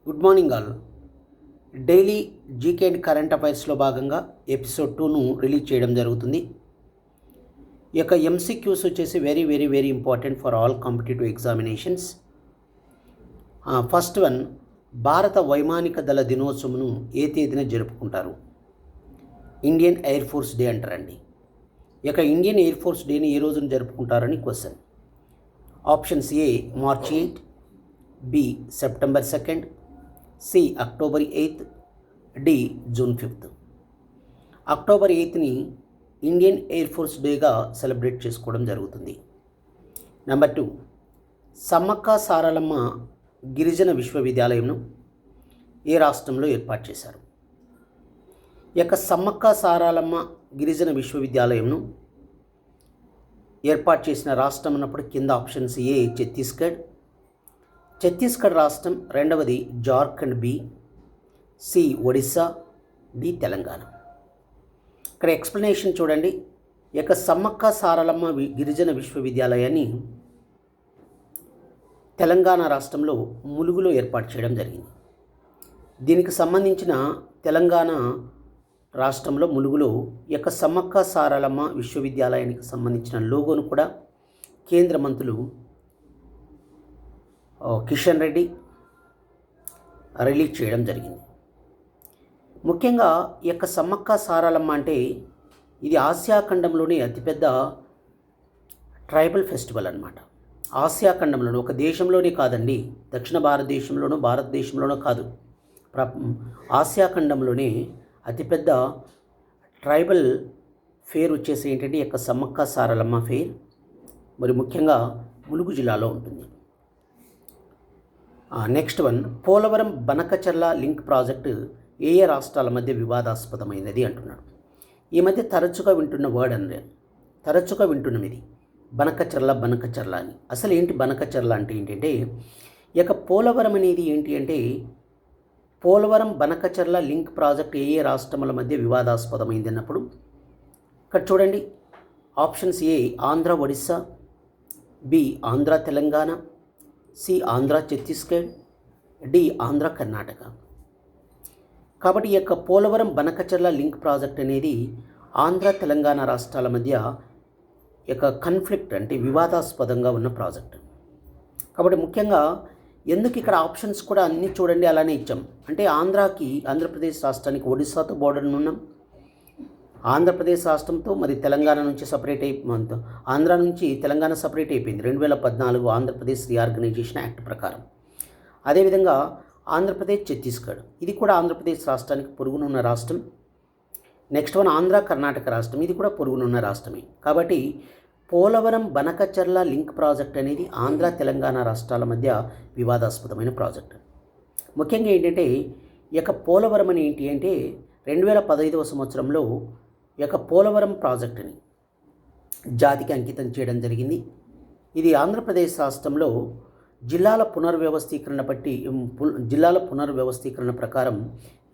Good morning all. Daily GK and current అఫైర్స్లో భాగంగా episode 2ను రిలీజ్ చేయడం జరుగుతుంది. ఈ యొక్క ఎంసీక్యూస్ వచ్చేసి very very very important for all competitive examinations. First one, భారత వైమానిక దళ దినోత్సవంను ఏ తేదీన జరుపుకుంటారు? ఇండియన్ ఎయిర్ ఫోర్స్ డే అంటారండి. ఈ యొక్క ఇండియన్ ఎయిర్ ఫోర్స్ డేని ఏ రోజున జరుపుకుంటారని question. Options: A March 8, B September 2, C October 8, D June 5. October 8ని ఇండియన్ ఎయిర్ ఫోర్స్ డేగా సెలబ్రేట్ చేసుకోవడం జరుగుతుంది. నెంబర్ 2, సమ్మక్క సారలమ్మ గిరిజన విశ్వవిద్యాలయంను ఏ రాష్ట్రంలో ఏర్పాటు చేశారు? ఈ యొక్క సమ్మక్క సారలమ్మ గిరిజన విశ్వవిద్యాలయంను ఏర్పాటు చేసిన రాష్ట్రం అన్నప్పుడు కింద ఆప్షన్స్: ఏ ఛత్తీస్గఢ్ రాష్ట్రం, రెండవది Jharkhand, B C Odisha, D Telangana. ఇక్కడ ఎక్స్ప్లెనేషన్ చూడండి. ఈ యొక్క సమ్మక్క సారలమ్మ గిరిజన విశ్వవిద్యాలయాన్ని తెలంగాణ రాష్ట్రంలో ములుగులో ఏర్పాటు చేయడం జరిగింది. దీనికి సంబంధించిన తెలంగాణ రాష్ట్రంలో ములుగులో ఈ యొక్క సమ్మక్క సారలమ్మ విశ్వవిద్యాలయానికి సంబంధించిన లోగోను కూడా కేంద్ర మంత్రులు కిషన్ రెడ్డి రిలీజ్ చేయడం జరిగింది. ముఖ్యంగా ఈ యొక్క సమ్మక్క సారలమ్మ అంటే ఇది ఆసియా ఖండంలోనే అతిపెద్ద ట్రైబల్ ఫెస్టివల్ అన్నమాట. ఆసియా ఖండంలోనే, ఒక దేశంలోనే కాదండి, దక్షిణ భారతదేశంలోనూ కాదు, ఆసియా ఖండంలోనే అతిపెద్ద ట్రైబల్ ఫేర్ వచ్చేసి ఏంటంటే ఈ యొక్క సమ్మక్క సారలమ్మ ఫేర్. మరి ముఖ్యంగా ములుగు జిల్లాలో ఉంటుంది. Next one, Polavaram Banakacherla link project ఏ రాష్ట్రాల మధ్య వివాదాస్పదమైనది అంటున్నాడు. ఈ మధ్య తరచుగా వింటున్న వర్డ్ తరచుగా వింటున్నాం ఇది, బనకచర్ల అని. అసలు ఏంటి బనకచర్ల అంటే ఏంటంటే, ఈ యొక్క పోలవరం అనేది ఏంటి అంటే, పోలవరం బనకచర్ల లింక్ ప్రాజెక్ట్ ఏ రాష్ట్రముల మధ్య వివాదాస్పదమైంది అన్నప్పుడు ఇక్కడ చూడండి. Options: A Andhra Odisha, B Andhra Telangana, C Andhra Chhattisgarh, D Andhra Karnataka. కాబట్టి ఈ యొక్క పోలవరం బనకచర్ల లింక్ ప్రాజెక్ట్ అనేది ఆంధ్ర తెలంగాణ రాష్ట్రాల మధ్య యొక్క కాన్ఫ్లిక్ట్ అంటే వివాదాస్పదంగా ఉన్న ప్రాజెక్ట్. కాబట్టి ముఖ్యంగా ఎందుకు ఇక్కడ ఆప్షన్స్ కూడా అన్నీ చూడండి అలానే ఇచ్చాం అంటే, ఆంధ్రప్రదేశ్ రాష్ట్రానికి ఒడిస్సాతో బోర్డర్ ఉన్నాం, ఆంధ్రప్రదేశ్ రాష్ట్రంతో మరి తెలంగాణ నుంచి ఆంధ్ర నుంచి తెలంగాణ సపరేట్ అయిపోయింది 2014 ఆంధ్రప్రదేశ్ రీఆర్గనైజేషన్ యాక్ట్ ప్రకారం. అదేవిధంగా ఆంధ్రప్రదేశ్ ఛత్తీస్గఢ్, ఇది కూడా ఆంధ్రప్రదేశ్ రాష్ట్రానికి పొరుగునున్న రాష్ట్రం. నెక్స్ట్ వన్ ఆంధ్ర కర్ణాటక రాష్ట్రం, ఇది కూడా పొరుగునున్న రాష్ట్రమే. కాబట్టి పోలవరం బనకచర్ల లింక్ ప్రాజెక్ట్ అనేది ఆంధ్ర తెలంగాణ రాష్ట్రాల మధ్య వివాదాస్పదమైన ప్రాజెక్ట్. ముఖ్యంగా ఏంటంటే ఈ యొక్క పోలవరం అని ఏంటి అంటే 2015వ సంవత్సరంలో ఈ యొక్క పోలవరం ప్రాజెక్టుని జాతికి అంకితం చేయడం జరిగింది. ఇది ఆంధ్రప్రదేశ్ రాష్ట్రంలో జిల్లాల పునర్వ్యవస్థీకరణ ప్రకారం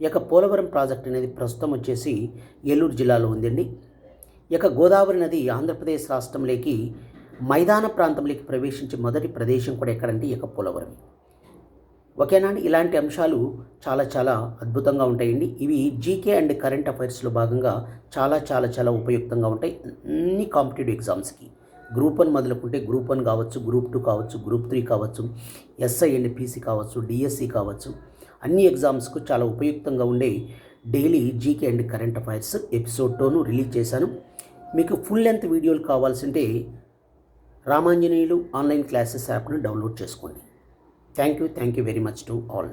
ఈ యొక్క పోలవరం ప్రాజెక్ట్ అనేది ప్రస్తుతం వచ్చేసి ఏలూరు జిల్లాలో ఉందండి. ఈ యొక్క గోదావరి నది ఆంధ్రప్రదేశ్ రాష్ట్రంలోకి మైదాన ప్రాంతంలోకి ప్రవేశించే మొదటి ప్రదేశం కూడా ఎక్కడంటే ఈ యొక్క పోలవరం. ఓకేనా అండి? ఇలాంటి అంశాలు చాలా చాలా అద్భుతంగా ఉంటాయండి. ఇవి జీకే అండ్ కరెంట్ అఫైర్స్లో భాగంగా చాలా చాలా చాలా ఉపయుక్తంగా ఉంటాయి అన్ని కాంపిటేటివ్ ఎగ్జామ్స్కి. గ్రూప్ 1 మొదలుకుంటే గ్రూప్ 1 కావచ్చు, గ్రూప్ 2 కావచ్చు, గ్రూప్ 3 కావచ్చు, ఎస్ఐ అండ్ పీసీ కావచ్చు, డిఎస్సి కావచ్చు, అన్ని ఎగ్జామ్స్కు చాలా ఉపయుక్తంగా ఉండే daily GK and current affairs episode 2ను రిలీజ్ చేశాను. మీకు ఫుల్ లెంత్ వీడియోలు కావాల్సింటే రామాంజనేయులు ఆన్లైన్ క్లాసెస్ యాప్ను డౌన్లోడ్ చేసుకోండి. Thank you very much to all.